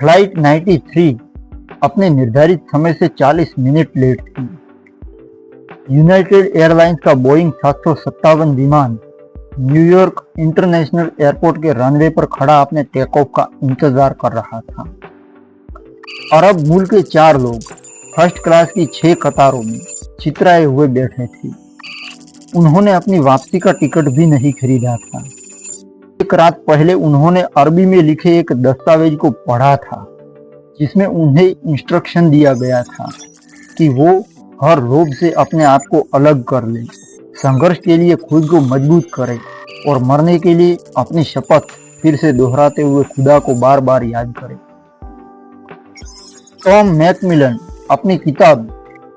Flight 93 अपने निर्धारित समय से 40 मिनट लेट थी। यूनाइटेड एयरलाइंस का बोइंग 757 विमान न्यूयॉर्क इंटरनेशनल एयरपोर्ट के रनवे पर खड़ा अपने टेक ऑफ का इंतजार कर रहा था। अरब मूल के 4 लोग फर्स्ट क्लास की 6 कतारों में चितराए हुए बैठे थे। उन्होंने अपनी वापसी का टिकट भी नहीं खरीदा था। एक रात पहले उन्होंने अरबी में लिखे एक दस्तावेज को पढ़ा था, जिसमें उन्हें इंस्ट्रक्शन दिया गया था कि वो हर रोग से अपने आप को अलग कर ले, संघर्ष के लिए खुद को मजबूत करे और मरने के लिए अपनी शपथ फिर से दोहराते हुए खुदा को बार बार याद करे। टॉम मैकमिलन अपनी किताब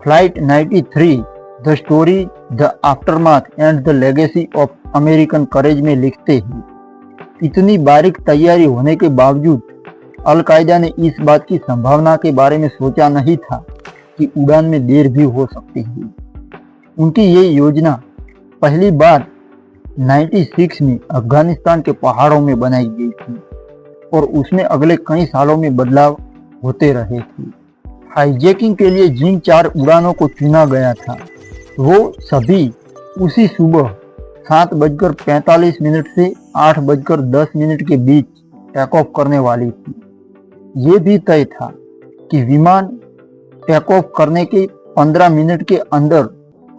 flight 93 the story the aftermath and the legacy of American courage में लिखते ही, इतनी बारीक तैयारी होने के बावजूद अल-कायदा ने इस बात की संभावना के बारे में सोचा नहीं था कि उड़ान में देर भी हो सकती है। उनकी ये योजना पहली बार 96 में अफगानिस्तान के पहाड़ों में बनाई गई थी और उसमें अगले कई सालों में बदलाव होते रहे थे। हाईजैकिंग के लिए जिन 4 उड़ानों को चुना गया था, वो सभी उसी सुबह 7:45 से 8:10 के बीच टेक ऑफ करने वाली थी। ये भी तय था कि विमान टेक ऑफ करने के 15 मिनट के अंदर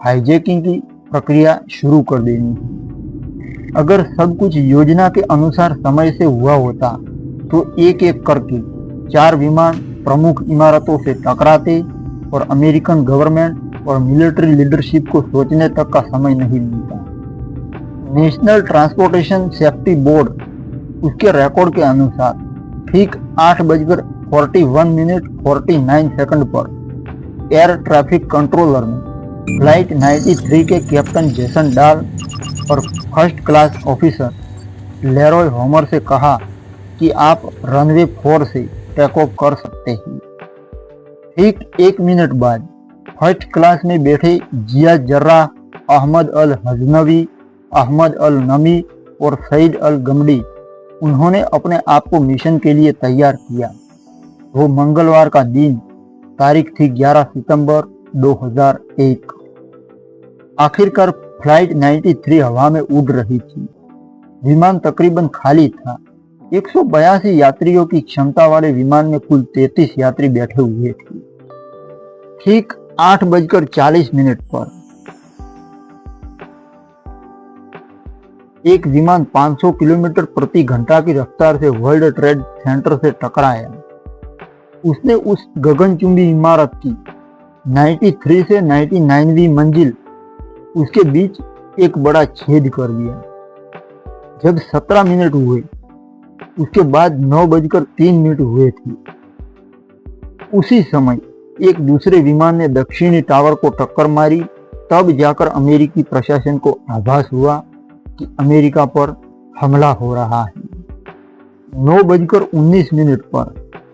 हाईजैकिंग की प्रक्रिया शुरू कर देनी है। अगर सब कुछ योजना के अनुसार समय से हुआ होता तो एक एक करके 4 विमान प्रमुख इमारतों से टकराते और अमेरिकन गवर्नमेंट और मिलिट्री लीडरशिप को सोचने तक का समय नहीं मिलता। नेशनल ट्रांसपोर्टेशन सेफ्टी बोर्ड उसके रिकॉर्ड के अनुसार ठीक 8:41 पर एयर ट्रैफिक कंट्रोलर ने फ्लाइट 93 के कैप्टन जेसन डाल और first class officer Leroy Homer से कहा कि आप रनवे 4 से टेक ऑफ कर सकते हैं। ठीक 1 मिनट बाद फर्स्ट क्लास में बैठे जिया जर्राह, अहमद अल हजनवी, अहमद अल नमी और सईद अल गमडी उन्होंने अपने आप को मिशन के लिए तैयार किया। वो मंगलवार का दिन, तारीख थी 11 सितंबर 2001। आखिरकार फ्लाइट 93 हवा में उड़ रही थी। विमान तकरीबन खाली था। 182 यात्रियों की क्षमता वाले विमान में कुल 33 यात्री बैठे हुए थे। ठीक 8:40 पर एक विमान 500 किलोमीटर प्रति घंटा की रफ्तार से वर्ल्ड ट्रेड सेंटर से टकराया। उसने उस गगनचुंबी इमारत की 93 से 99वीं मंजिल उसके बीच एक बड़ा छेद कर दिया। जब 17 मिनट हुए, उसके बाद 9:03 हुए थे, उसी समय एक दूसरे विमान ने दक्षिणी टावर को टक्कर मारी। तब जाकर अमेरिकी प्रशासन को आभास हुआ कि अमेरिका पर हमला हो रहा है। 9:19 पर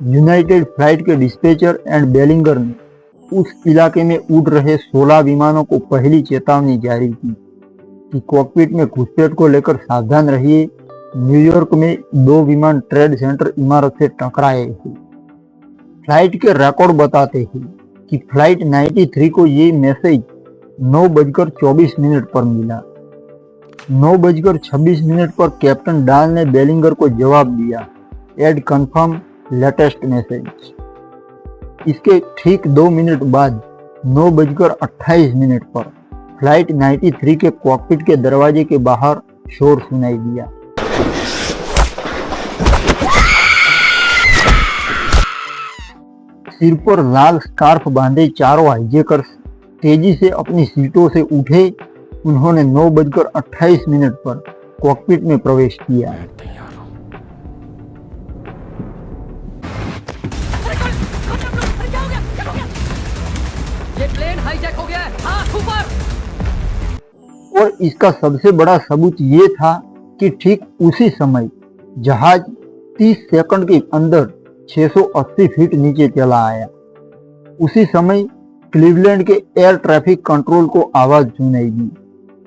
यूनाइटेड फ्लाइट के डिस्पैचर एंड बेलिंगर ने उस इलाके में उड़ रहे 16 विमानों को पहली चेतावनी जारी की कि कॉकपिट में घुसपैठ को लेकर सावधान रहिए। न्यूयॉर्क में 2 विमान ट्रेड सेंटर इमारत से टकराए हैं। फ्लाइट के रिकॉर्ड बताते हैं कि फ्लाइट 93 को ये मैसेज 9:24 पर मिला। 9:26 पर कैप्टन डाल ने बेलिंगर को जवाब दिया, एड कंफर्म लेटेस्ट मैसेज। इसके ठीक 2 मिनट बाद 9:28 पर फ्लाइट 93 के कॉकपिट के दरवाजे के बाहर शोर सुनाई दिया। सिर पर लाल स्कार्फ बांधे चारों हाईजैकर्स तेजी से अपनी सीटों से उठे। उन्होंने 9:28 पर कॉकपिट में प्रवेश किया। ये प्लेन हाईजैक हो गया है। हाथ ऊपर। और इसका सबसे बड़ा सबूत ये था कि ठीक उसी समय जहाज 30 सेकंड के अंदर 680 फीट नीचे चला आया। उसी समय क्लीवलैंड के एयर ट्रैफिक कंट्रोल को आवाज सुनाई दी,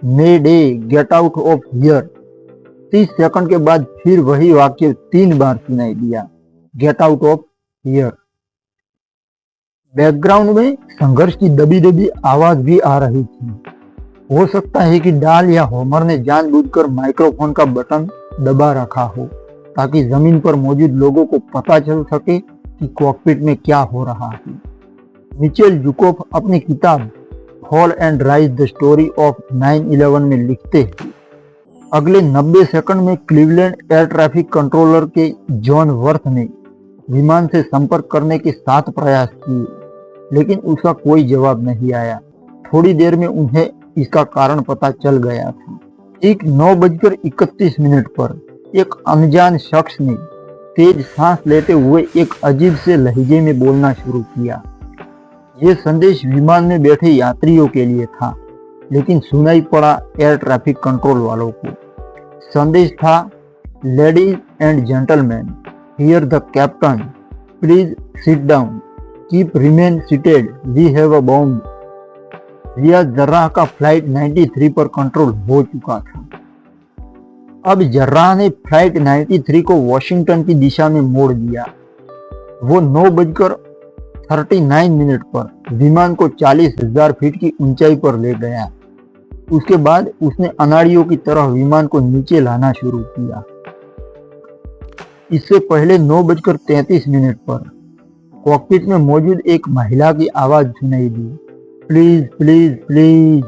mayday, get out of here. 30 second के बाद फिर वही वाक्य 3 बार सुनाई दिया, get out of here. Background में संघर्ष की दबी दबी आवाज भी आ रही थी। हो सकता है कि डाल या होमर ने जानबूझकर माइक्रोफोन का बटन दबा रखा हो ताकि जमीन पर मौजूद लोगों को पता चल सके कि कॉकपिट में क्या हो रहा है। मिचेल जुकोफ अपनी किताब fall and rise the story of 9/11 में लिखते हैं, अगले 90 सेकंड में क्लीवलैंड एयर ट्रैफिक कंट्रोलर के जॉन वर्थ ने विमान से संपर्क करने के 7 प्रयास किए, लेकिन उसका कोई जवाब नहीं आया। थोड़ी देर में उन्हें इसका कारण पता चल गया था। ठीक 9:31 पर एक अनजान शख्स ने तेज सांस लेते हुए एक अजीब से लहजे में बोलना शुरू किया। ये संदेश विमान में बैठे यात्रियों के लिए था, लेकिन सुनाई पड़ा एयर ट्रैफिक कंट्रोल वालों को। संदेश था, ladies and gentleman, here the captain, please sit down, keep remain seated, we have a bomb. रियाज जर्राह का फ्लाइट 93 पर कंट्रोल हो चुका था। अब जर्राह ने फ्लाइट 93 को वॉशिंगटन की दिशा में मोड़ दिया। वो 9:39 पर विमान को 40,000 फीट की ऊंचाई पर ले गया। उसके बाद उसने अनाड़ियों की तरह विमान को नीचे लाना शुरू किया। इससे पहले 9:33 पर कॉकपिट में मौजूद एक महिला की आवाज सुनाई दी, please please please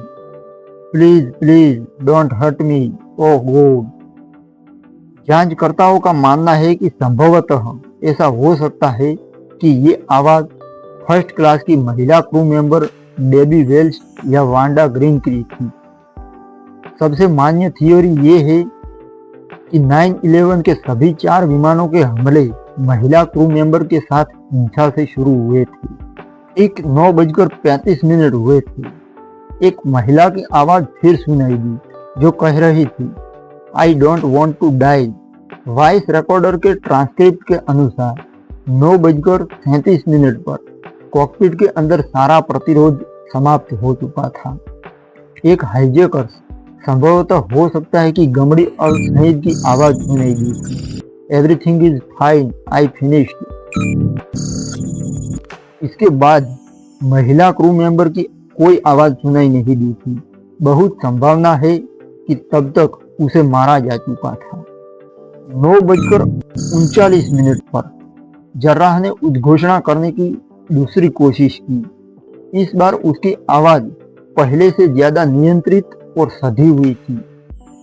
please please don't hurt me, oh God. जांचकर्ताओं का मानना है कि संभवतः ऐसा हो सकता है कि ये आवाज फर्स्ट क्लास की महिला क्रू मेंबर डेबी वेल्स या वांडा ग्रीन की थी। सबसे मान्य थियोरी ये है कि 9/11 के सभी 4 विमानों के हमले महिला क्रू मेंबर के साथ हिंसा से शुरू हुए थे। ठीक 9:35 हुए थे। एक महिला की आवाज फिर सुनाई दी जो कह रही थी, I don't want to die. Voice recorder के ट्रांसक्रिप्ट के अनुसार 9:37 पर कॉकपिट के अंदर सारा प्रतिरोध समाप्त हो चुका था। एक हाईजैकर संभवतः हो सकता है कि गमड़ी और शहीद की आवाज सुनाई दी थी, everything is fine, I finished. इसके बाद महिला क्रू मेंबर की कोई आवाज सुनाई नहीं दी थी। बहुत संभावना है कि तब तक उसे मारा जा चुका था। 9:39 पर जर्राह ने उद्घोषणा करने की दूसरी कोशिश की। इस बार उसकी आवाज पहले से ज्यादा नियंत्रित और सधी हुई थी।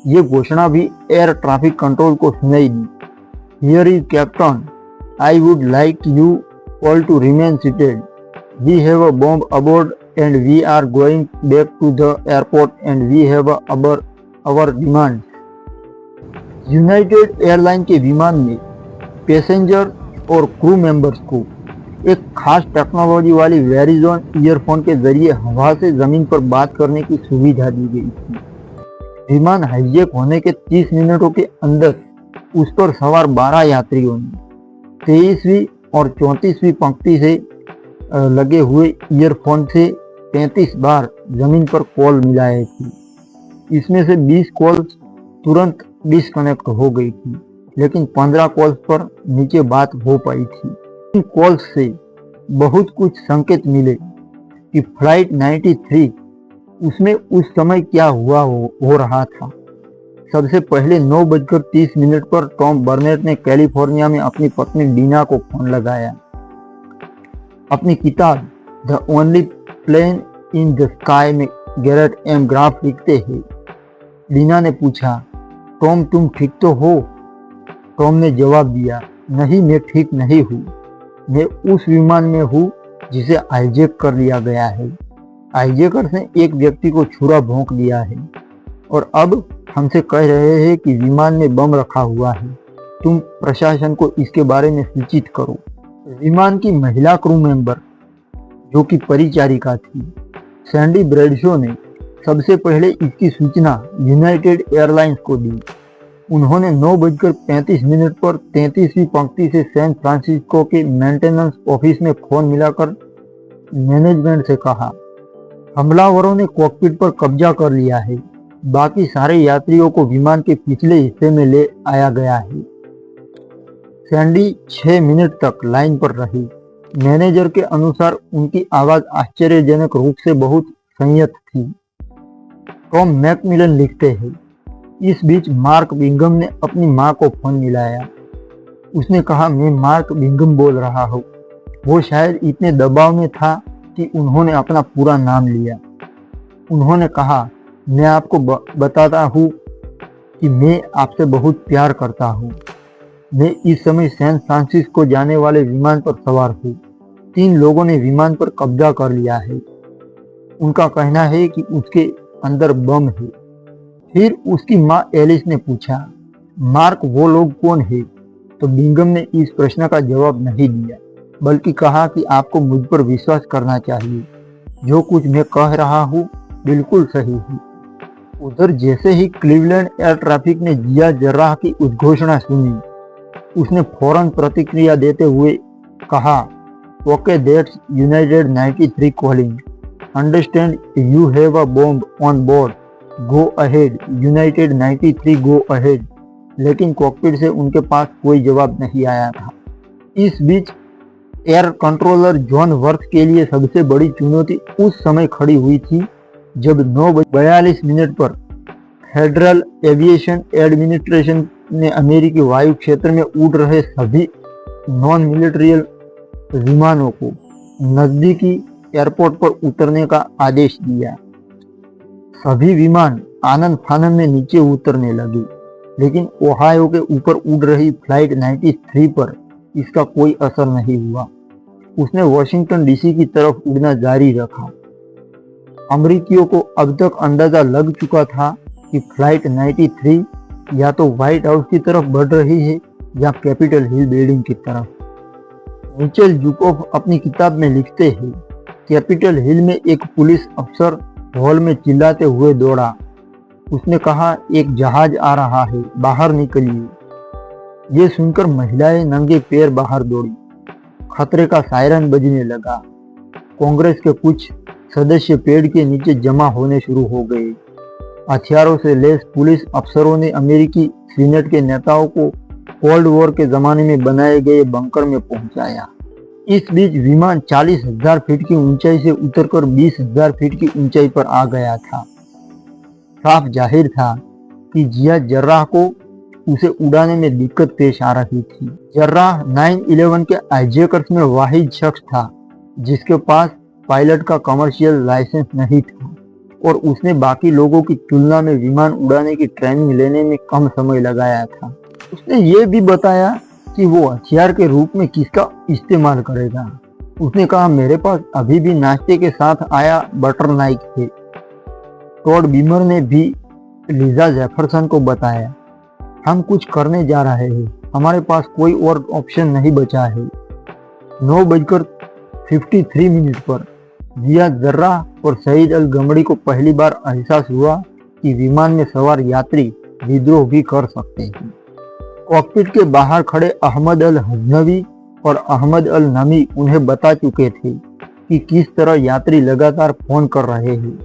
ये घोषणा भी एयर ट्रैफिक कंट्रोल को सुनाई दी, here is captain, I would like you all to remain seated, we have a bomb aboard and we are going back to the airport and we have our demand. United airline के विमान में passenger और crew members को एक खास technology वाली Verizon earphone के जरिए हवा से जमीन पर बात करने की सुविधा दी गई थी। विमान हाईजैक होने के 30 मिनटों के अंदर उस पर सवार 12 यात्रियों ने 23वीं और 34वीं पंक्ति से लगे हुए ईयरफोन से 33 बार जमीन पर कॉल मिलाए थी। इसमें से 20 कॉल्स तुरंत डिस्कनेक्ट हो गई थी, लेकिन 15 कॉल्स पर नीचे बात हो पाई थी। इन कॉल्स से बहुत कुछ संकेत मिले कि फ्लाइट 93 उसमें उस समय क्या हुआ हो रहा था। सबसे पहले 9:30 पर टॉम बर्नेट ने कैलिफोर्निया में अपनी पत्नी डीना को फोन लगाया। अपनी किताब the only plane in the sky में गैरेट एम ग्राफ लिखते हैं। डीना ने पूछा, टॉम तुम ठीक तो हो? टॉम ने जवाब दिया, नहीं मैं ठीक नहीं हूँ, मैं उस विमान में हूँ जिसे हाईजैक कर लिया गया है। हाईजैकर्स ने एक व्यक्ति को छुरा भोंक दिया है और अब हमसे कह रहे हैं कि विमान में बम रखा हुआ है, तुम प्रशासन को इसके बारे में सूचित करो। विमान की महिला क्रू मेंबर जो कि परिचारिका थी, सैंडी ब्रैडशो ने सबसे पहले इसकी सूचना यूनाइटेड एयरलाइंस को दी। उन्होंने 9:35 पर 33वीं पंक्ति से सैन फ्रांसिस्को के मेंटेनेंस ऑफिस में फोन मिलाकर मैनेजमेंट से कहा, हमलावरों ने कॉकपिट पर कब्जा कर लिया है, बाकी सारे यात्रियों को विमान के पिछले हिस्से में ले आया गया है। सैंडी 6 मिनट तक लाइन पर रही। मैनेजर के अनुसार उनकी आवाज आश्चर्यजनक रूप से बहुत संयत थी। टॉम मैकमिलन लिखते हैं, इस बीच मार्क बिंघम ने अपनी मां को फोन मिलाया। उसने कहा, मैं मार्क बिंघम बोल रहा हूँ। वो शायद इतने दबाव में था कि उन्होंने अपना पूरा नाम लिया। उन्होंने कहा, मैं आपको बताता हूँ कि मैं आपसे बहुत प्यार करता हूँ। मैं इस समय सैन फ्रांसिस्को जाने वाले विमान पर सवार हूँ। 3 लोगों ने विमान पर कब्जा कर लिया है। उनका कहना है कि उसके अंदर बम है। फिर उसकी मां एलिस ने पूछा, मार्क वो लोग कौन है? तो बिंघम ने इस प्रश्न का जवाब नहीं दिया, बल्कि कहा कि आपको मुझ पर विश्वास करना चाहिए। जो कुछ मैं कह रहा हूँ बिल्कुल सही है। उधर जैसे ही क्लीवलैंड एयर ट्रैफिक ने जिया जर्राह की उद्घोषणा सुनी, उसने फौरन प्रतिक्रिया देते हुए कहा, okay that's United 93 calling, understand you have a bomb on board, go ahead United 93 go ahead. लेकिन कॉकपिट से उनके पास कोई जवाब नहीं आया था। इस बीच एयर कंट्रोलर जॉन वर्थ के लिए सबसे बड़ी चुनौती उस समय खड़ी हुई थी जब 9:42 पर फेडरल एविएशन एडमिनिस्ट्रेशन ने अमेरिकी वायु क्षेत्र में उड़ रहे सभी नॉन मिलिट्री विमानों को नजदीकी एयरपोर्ट पर उतरने का आदेश दिया। सभी विमान आनंद फानन में नीचे उतरने लगे, लेकिन ओहायो के ऊपर उड़ रही फ्लाइट 93 पर इसका कोई असर नहीं हुआ। उसने वॉशिंगटन डीसी की तरफ उड़ना जारी रखा। अमरीकियों को अब तक अंदाजा लग चुका था कि फ्लाइट 93 या तो व्हाइट हाउस की तरफ बढ़ रही है या कैपिटल हिल बिल्डिंग की तरफ। मिचेल जुकोव अपनी किताब में लिखते हैं, कैपिटल हिल में एक पुलिस अफसर हॉल में चिल्लाते हुए दौड़ा। उसने कहा, एक जहाज आ रहा है, बाहर निकलिए। ये सुनकर महिलाएं नंगे पैर बाहर दौड़ी। खतरे का सायरन बजने लगा। कांग्रेस के कुछ सदस्य पेड़ के नीचे जमा होने शुरू हो गए। हथियारों से लैस पुलिस अफसरों ने अमेरिकी सीनेट के नेताओं को कोल्ड वॉर के जमाने में बनाए गए बंकर में पहुंचाया। इस बीच विमान 40,000 फीट की ऊंचाई से उतरकर 20,000 फीट की ऊंचाई पर आ गया था। साफ जाहिर था कि जिया जर्राह को उसे उड़ाने में दिक्कत पेश आ रही थी। जर्राह 9/11 के हाईजैकर्स में वाहिद शख्स था जिसके पास पायलट का कमर्शियल लाइसेंस नहीं था और उसने बाकी लोगों की तुलना में विमान उड़ाने की ट्रेनिंग लेने में कम समय लगाया था। उसने ये भी बताया कि वो हथियार के रूप में किसका इस्तेमाल करेगा। उसने कहा, मेरे पास अभी भी नाश्ते के साथ आया बटर नाइफ है। टॉड बीमर ने भी लीजा जेफरसन को बताया, हम कुछ करने जा रहे हैं, हमारे पास कोई और ऑप्शन नहीं बचा है। 9:53 पर जिया जर्राह और शहीद अल गमड़ी को पहली बार एहसास हुआ कि विमान में सवार यात्री विद्रोह भी कर सकते हैं। कॉकपिट के बाहर खड़े अहमद अल हजनवी और अहमद अल नमी उन्हें बता चुके थे कि किस तरह यात्री लगातार फोन कर रहे हैं।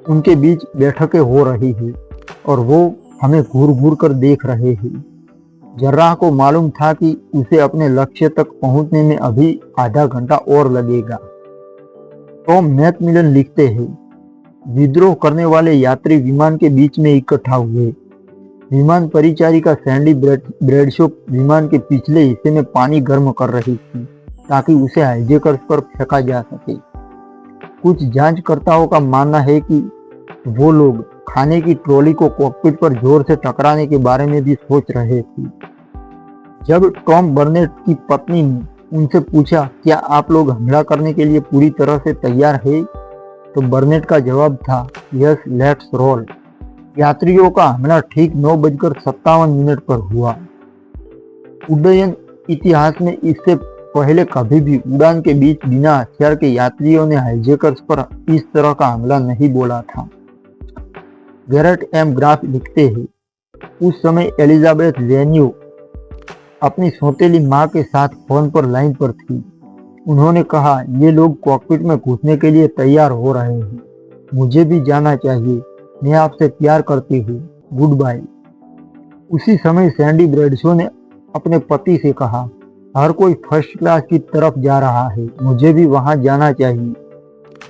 उनके बीच बैठकें हो रही हैं और वो हमें घूर घूर कर देख रहे हैं। जर्राह को मालूम था कि उसे अपने लक्ष्य तक पहुंचने में अभी आधा घंटा और लगेगा। टॉम मैकमिलन लिखते हैं, विद्रोह करने वाले यात्री विमान के बीच में इकट्ठा हुए। विमान परिचारिका सैंडी ब्रैडशॉ विमान के पिछले हिस्से में पानी गर्म कर रही थी ताकि उसे हाईजैकर्स पर फेंका जा सके। कुछ जांचकर्ताओं का मानना है कि वो लोग खाने की ट्रॉली को कॉकपिट पर जोर से टकराने के बारे में भी सोच रहे थे। जब टॉम बर्नेट की पत्नी ने उनसे पूछा, क्या आप लोग हमला करने के लिए पूरी तरह से तैयार हैं? तो बर्नेट का जवाब था, यस लेट्स रोल। यात्रियों का हमला ठीक 9:57 पर हुआ। उड्डयन इतिहास में इससे पहले कभी भी उड़ान के बीच बिना हथियार के यात्रियों ने हाईजैकर्स पर इस तरह का हमला नहीं बोला था। गैरेट एम ग्राफ लिखते हैं, उस समय एलिजाबेथ वेन्यू अपनी सौतेली मां के साथ फोन पर लाइन पर थी। उन्होंने कहा, ये लोग कॉकपिट में घुसने के लिए तैयार हो रहे हैं, मुझे भी जाना चाहिए, मैं आपसे प्यार करती हूँ, गुड बाय। उसी समय सैंडी ब्रैडशॉ ने अपने पति से कहा, हर कोई फर्स्ट क्लास की तरफ जा रहा है, मुझे भी वहां जाना चाहिए।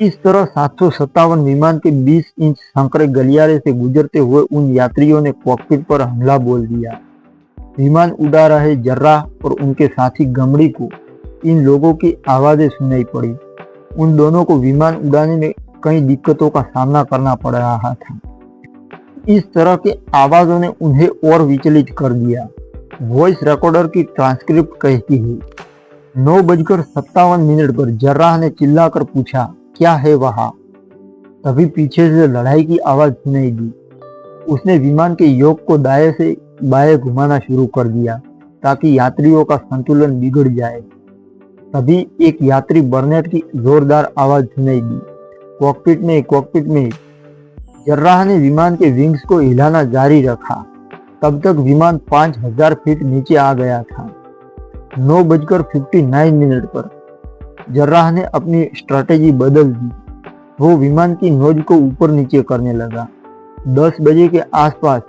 इस तरह 757 विमान के 20 इंच संकरे गलियारे से गुजरते हुए उन यात्रियों ने कॉकपिट पर हमला बोल दिया। विमान उड़ा रहे जर्राह और उनके साथी गमड़ी को इन लोगों की आवाजें सुनाई पड़ी। उन दोनों को विमान उड़ाने में कई दिक्कतों का सामना करना पड़ रहा था। इस तरह के आवाजों ने उन्हें और विचलित कर दिया। वॉइस रिकॉर्डर की ट्रांसक्रिप्ट कहती है, 9:57 पर जर्राह ने चिल्लाकर पूछा, क्या है वहां? तभी पीछे से लड़ाई की आवाज सुनाई दी। उसने विमान के योग को दाएं से बाएं घुमाना शुरू कर दिया ताकि यात्रियों का संतुलन बिगड़ जाए। तभी एक यात्री बर्नेट की जोरदार आवाज सुनाई दी, कॉकपिट में। जर्राह ने विमान के विंग्स को हिलाना जारी रखा। तब तक विमान 5000 फीट नीचे आ गया था। 9:59 पर जर्राह ने अपनी स्ट्रैटेजी बदल दी। वो विमान की नोज को ऊपर नीचे करने लगा। 10 बजे के आसपास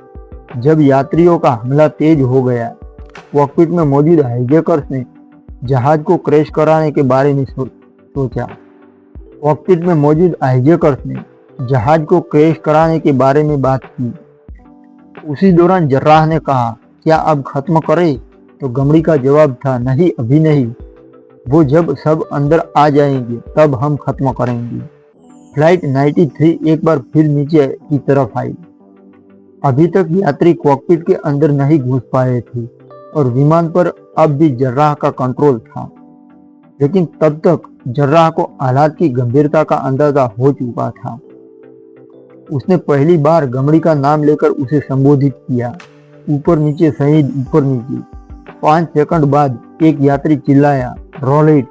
जब यात्रियों का हमला तेज हो गया, कॉकपिट में मौजूद हाईजैकर्स ने जहाज को क्रैश कराने के बारे में सोचा। कॉकपिट में मौजूद हाईजैकर्स ने जहाज को क्रैश कराने के बारे में बात की। उसी दौरान जर्राह ने कहा, क्या अब खत्म करें? तो गमड़ी का जवाब था, नहीं, अभी नहीं। वो जब सब अंदर आ जाएंगे तब हम खत्म करेंगे। फ्लाइट 93 एक बार फिर नीचे की तरफ आई। अभी तक यात्री कॉकपिट के अंदर नहीं घुस पाए थे और विमान पर अब भी जर्राह का कंट्रोल था। लेकिन तब तक जर्राह को हालात की गंभीरता का अंदाजा हो चुका था। उसने पहली बार गमड़ी का नाम लेकर उसे संबोधित किया, ऊपर नीचे शहीद, ऊपर नीचे। 5 सेकंड बाद एक यात्री चिल्लाया, रोल इट।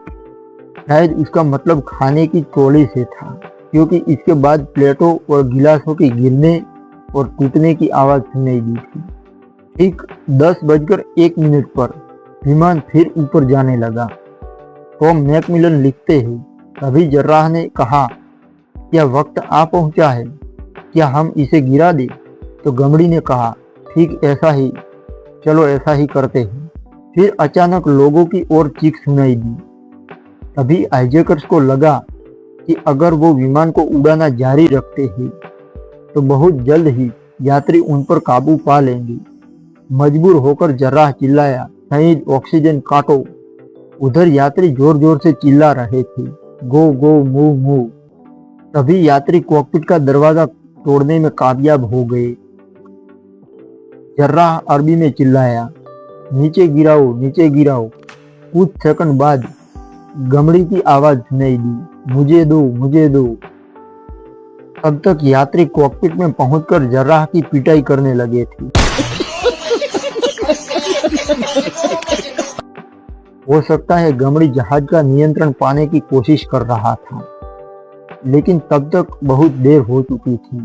शायद उसका मतलब खाने की ट्रॉली से था, क्योंकि इसके बाद प्लेटों और गिलासों के गिरने और टूटने की आवाज सुनाई दी थी। ठीक 10:01 पर विमान फिर ऊपर जाने लगा। टॉम मैकमिलन लिखते हैं, तभी जर्राह ने कहा, क्या वक्त आ पहुंचा है? क्या हम इसे गिरा दें? तो गमड़ी ने कहा, ठीक ऐसा ही, चलो ऐसा ही करते हैं। फिर अचानक लोगों की ओर चीख सुनाई दी। तभी हाईजैकर्स को लगा कि अगर वो विमान को उड़ाना जारी रखते हैं तो बहुत जल्द ही यात्री उन पर काबू पा लेंगे। मजबूर होकर जर्राह चिल्लाया, शहीद, ऑक्सीजन काटो। उधर यात्री जोर जोर से चिल्ला रहे थे, गो गो, मूव मूव। तभी यात्री कॉकपिट का दरवाजा तोड़ने में कामयाब हो गए। जर्राह अरबी में चिल्लाया, नीचे गिराओ, नीचे गिराओ। कुछ सेकंड बाद गमड़ी की आवाज सुनाई दी, मुझे दो, मुझे दो। तब तक यात्री कॉकपिट में पहुंचकर जर्राह की पिटाई करने लगे थे। हो सकता है गमड़ी जहाज का नियंत्रण पाने की कोशिश कर रहा था, लेकिन तब तक बहुत देर हो चुकी थी।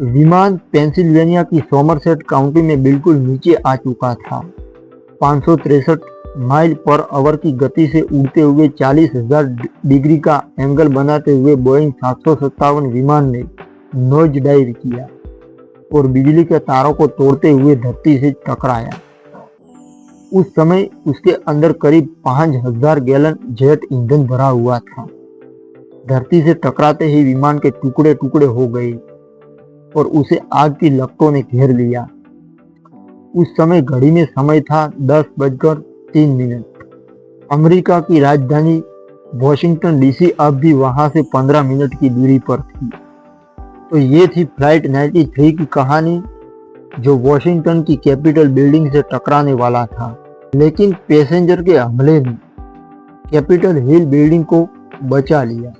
विमान पेंसिल्वेनिया की सोमरसेट काउंटी में बिल्कुल नीचे आ चुका था। 563 माइल पर आवर की गति से उड़ते हुए 40,000 डिग्री का एंगल बनाते हुए बोइंग 757 विमान ने नोज डाइव किया और बिजली के तारों को तोड़ते हुए धरती से टकराया। उस समय उसके अंदर करीब 5000 गैलन जेट ईंधन भरा हुआ था। धरती से टकराते ही विमान के टुकड़े टुकड़े हो गए और उसे आग की लपटों ने घेर लिया। उस समय घड़ी में समय था 10:03। अमेरिका की राजधानी वॉशिंगटन डीसी अब भी वहां से 15 मिनट की दूरी पर थी। तो ये थी फ्लाइट 93 की कहानी, जो वॉशिंगटन की कैपिटल बिल्डिंग से टकराने वाला था। लेकिन पैसेंजर के हमले ने कैपिटल हिल बिल्डिंग को बचा लिया।